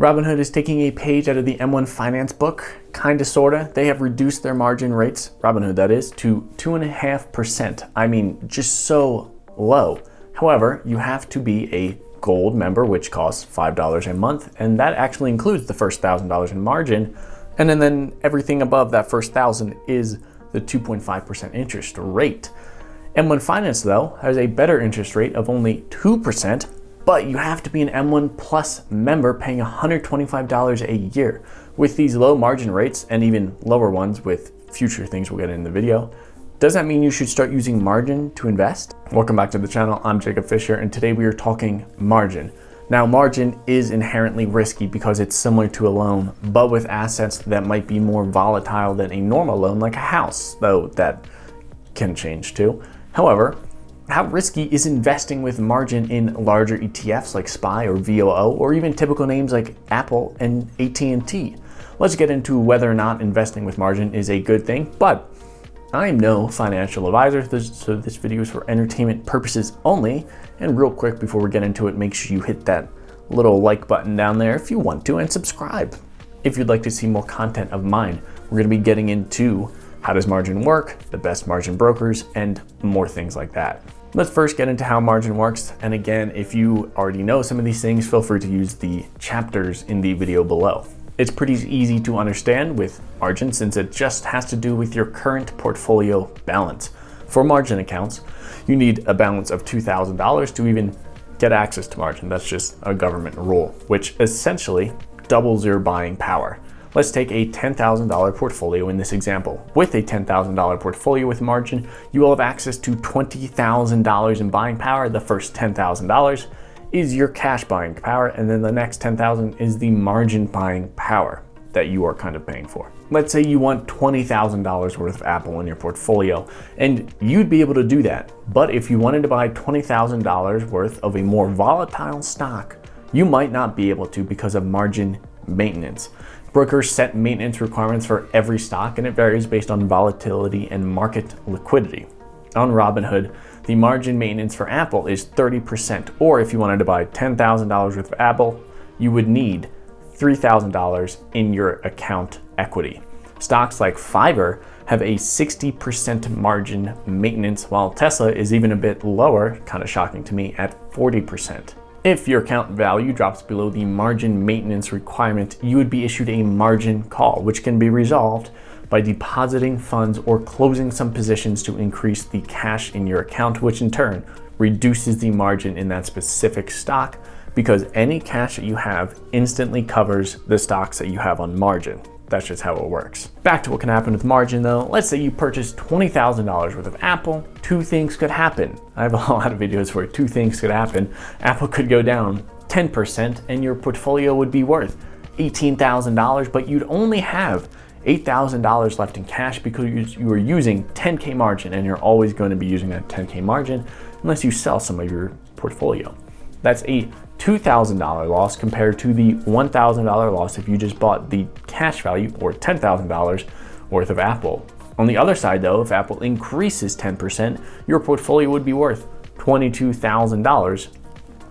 Robinhood is taking a page out of the M1 Finance book, kinda sorta. They have reduced their margin rates, Robinhood that is, to 2.5%. I mean, just so low. However, you have to be a gold member, which costs $5 a month, and that actually includes the first $1,000 in margin, and then everything above that first 1,000 is the 2.5% interest rate. M1 Finance, though, has a better interest rate of only 2%, but you have to be an M1 Plus member paying $125 a year. With these low margin rates, and even lower ones with future things we'll get in the video, does that mean you should start using margin to invest? Welcome back to the channel. I'm Jacob Fisher, and today we are talking margin. Now, margin is inherently risky because it's similar to a loan, but with assets that might be more volatile than a normal loan, like a house, though that can change too. However, how risky is investing with margin in larger ETFs like SPY or VOO, or even typical names like Apple and AT&T? Let's get into whether or not investing with margin is a good thing, but I am no financial advisor, so this video is for entertainment purposes only. And real quick, before we get into it, make sure you hit that little like button down there if you want to, and subscribe if you'd like to see more content of mine. We're going to be getting into how does margin work, the best margin brokers, and more things like that. Let's first get into how margin works. And again, if you already know some of these things, feel free to use the chapters in the video below. It's pretty easy to understand with margin since it just has to do with your current portfolio balance. For margin accounts, you need a balance of $2,000 to even get access to margin. That's just a government rule, which essentially doubles your buying power. Let's take a $10,000 portfolio in this example. With a $10,000 portfolio with margin, you will have access to $20,000 in buying power. The first $10,000 is your cash buying power, and then the next 10,000 is the margin buying power that you are kind of paying for. Let's say you want $20,000 worth of Apple in your portfolio, and you'd be able to do that. But if you wanted to buy $20,000 worth of a more volatile stock, you might not be able to because of margin maintenance. Brokers set maintenance requirements for every stock, and it varies based on volatility and market liquidity. On Robinhood, the margin maintenance for Apple is 30%, or if you wanted to buy $10,000 worth of Apple, you would need $3,000 in your account equity. Stocks like Fiverr have a 60% margin maintenance, while Tesla is even a bit lower, kind of shocking to me, at 40%. If your account value drops below the margin maintenance requirement, you would be issued a margin call, which can be resolved by depositing funds or closing some positions to increase the cash in your account, which in turn reduces the margin in that specific stock because any cash that you have instantly covers the stocks that you have on margin. That's just how it works. Back to what can happen with margin though. Let's say you purchase $20,000 worth of Apple. Two things could happen. I have a lot of videos where two things could happen. Apple could go down 10% and your portfolio would be worth $18,000, but you'd only have $8,000 left in cash because you are using 10K margin, and you're always going to be using that 10K margin unless you sell some of your portfolio. That's a $2,000 loss compared to the $1,000 loss if you just bought the cash value or $10,000 worth of Apple. On the other side though, if Apple increases 10%, your portfolio would be worth $22,000,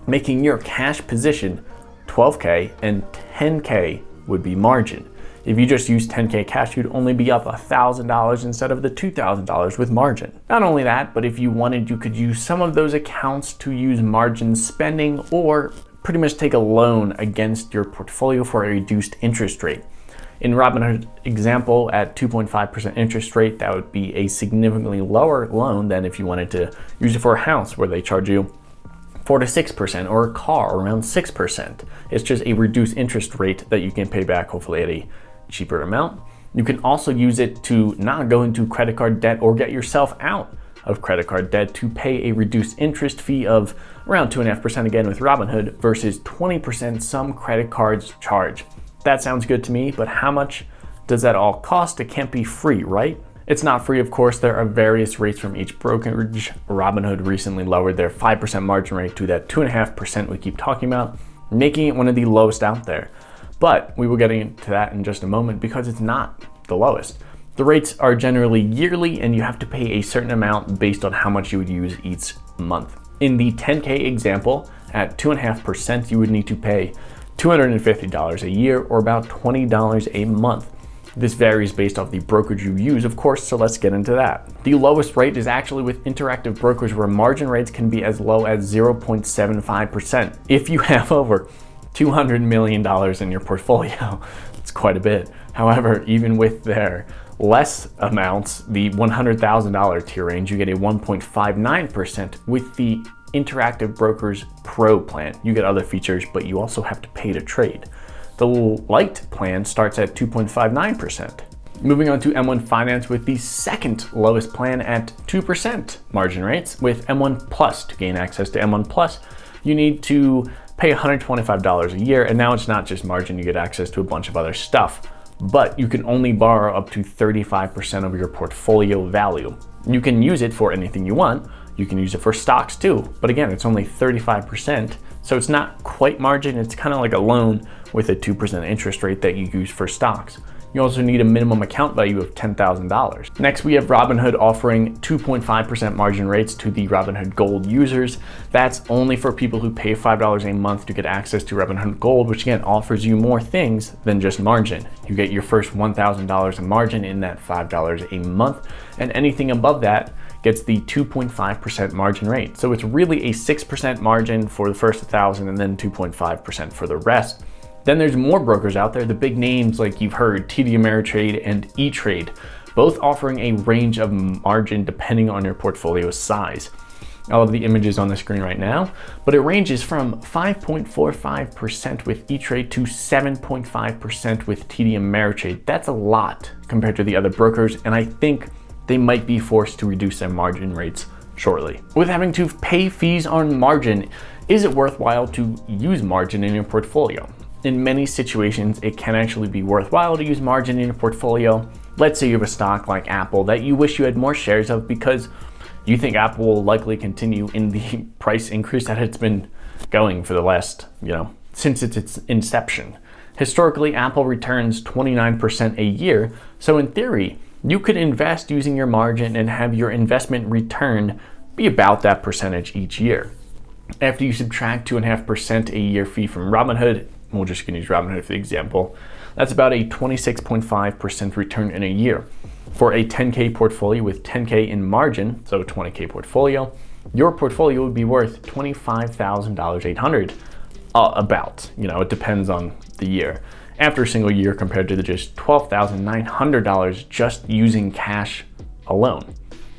making your cash position $12K and $10K would be margin. If you just use 10K cash, you'd only be up $1,000 instead of the $2,000 with margin. Not only that, but if you wanted, you could use some of those accounts to use margin spending or pretty much take a loan against your portfolio for a reduced interest rate. In Robinhood example, at 2.5% interest rate, that would be a significantly lower loan than if you wanted to use it for a house where they charge you 4 to 6%, or a car around 6%. It's just a reduced interest rate that you can pay back hopefully at a cheaper amount. You can also use it to not go into credit card debt or get yourself out of credit card debt to pay a reduced interest fee of around 2.5% again with Robinhood versus 20% some credit cards charge. That sounds good to me, but how much does that all cost? It can't be free, right? It's not free, of course. There are various rates from each brokerage. Robinhood recently lowered their 5% margin rate to that 2.5% we keep talking about, making it one of the lowest out there. But we will get into that in just a moment because it's not the lowest. The rates are generally yearly, and you have to pay a certain amount based on how much you would use each month. In the 10K example, at 2.5%, you would need to pay $250 a year, or about $20 a month. This varies based off the brokerage you use, of course, so let's get into that. The lowest rate is actually with Interactive Brokers, where margin rates can be as low as 0.75%. If you have over $200 million in your portfolio, it's quite a bit. However, even with their less amounts, the $100,000 tier range, you get a 1.59% with the Interactive Brokers Pro plan. You get other features, but you also have to pay to trade. The Lite plan starts at 2.59%. Moving on to M1 Finance with the second lowest plan at 2% margin rates. With M1 Plus, to gain access to M1 Plus, you need to pay $125 a year, and now it's not just margin, you get access to a bunch of other stuff. But you can only borrow up to 35% of your portfolio value. You can use it for anything you want. You can use it for stocks too, but again, it's only 35%, so it's not quite margin. It's kind of like a loan with a 2% interest rate that you use for stocks. You also need a minimum account value of $10,000. Next, we have Robinhood offering 2.5% margin rates to the Robinhood Gold users. That's only for people who pay $5 a month to get access to Robinhood Gold, which again offers you more things than just margin. You get your first $1,000 in margin in that $5 a month, and anything above that gets the 2.5% margin rate. So it's really a 6% margin for the first 1,000 and then 2.5% for the rest. Then there's more brokers out there, the big names like you've heard, TD Ameritrade and E-Trade, both offering a range of margin depending on your portfolio size. I'll have the images on the screen right now, but it ranges from 5.45% with E-Trade to 7.5% with TD Ameritrade. That's a lot compared to the other brokers, and I think they might be forced to reduce their margin rates shortly. With having to pay fees on margin, is it worthwhile to use margin in your portfolio? In many situations, it can actually be worthwhile to use margin in your portfolio. Let's say you have a stock like Apple that you wish you had more shares of because you think Apple will likely continue in the price increase that it's been going for the last, since its inception. Historically, Apple returns 29% a year, so in theory, you could invest using your margin and have your investment return be about that percentage each year. After you subtract 2.5% a year fee from Robinhood, we're just going to use Robinhood for the example, that's about a 26.5% return in a year. For a 10K portfolio with 10K in margin, so a 20K portfolio, your portfolio would be worth $25,800 about. It depends on the year. After a single year compared to the just $12,900 just using cash alone.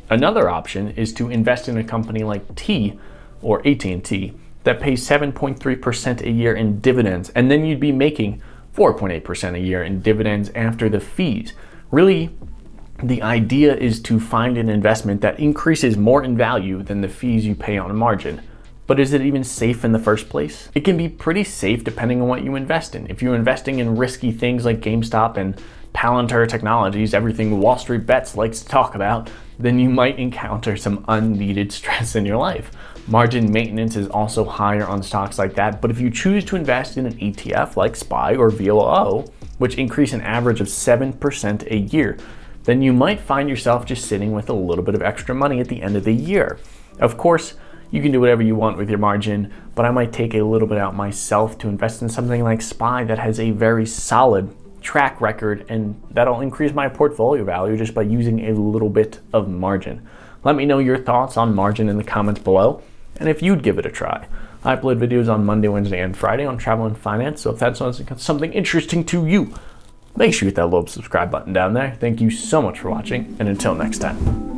Another option is to invest in a company like T or AT&T that pays 7.3% a year in dividends, and then you'd be making 4.8% a year in dividends after the fees. Really, the idea is to find an investment that increases more in value than the fees you pay on margin. But is it even safe in the first place? It can be pretty safe depending on what you invest in. If you're investing in risky things like GameStop and Palantir Technologies, everything Wall Street Bets likes to talk about, then you might encounter some unneeded stress in your life. Margin maintenance is also higher on stocks like that, but if you choose to invest in an ETF like SPY or VOO, which increase an average of 7% a year, then you might find yourself just sitting with a little bit of extra money at the end of the year. Of course, you can do whatever you want with your margin, but I might take a little bit out myself to invest in something like SPY that has a very solid track record, and that'll increase my portfolio value just by using a little bit of margin. Let me know your thoughts on margin in the comments below, and if you'd give it a try. I upload videos on Monday, Wednesday, and Friday on travel and finance, so if that's something interesting to you, make sure you hit that little subscribe button down there. Thank you so much for watching, and until next time.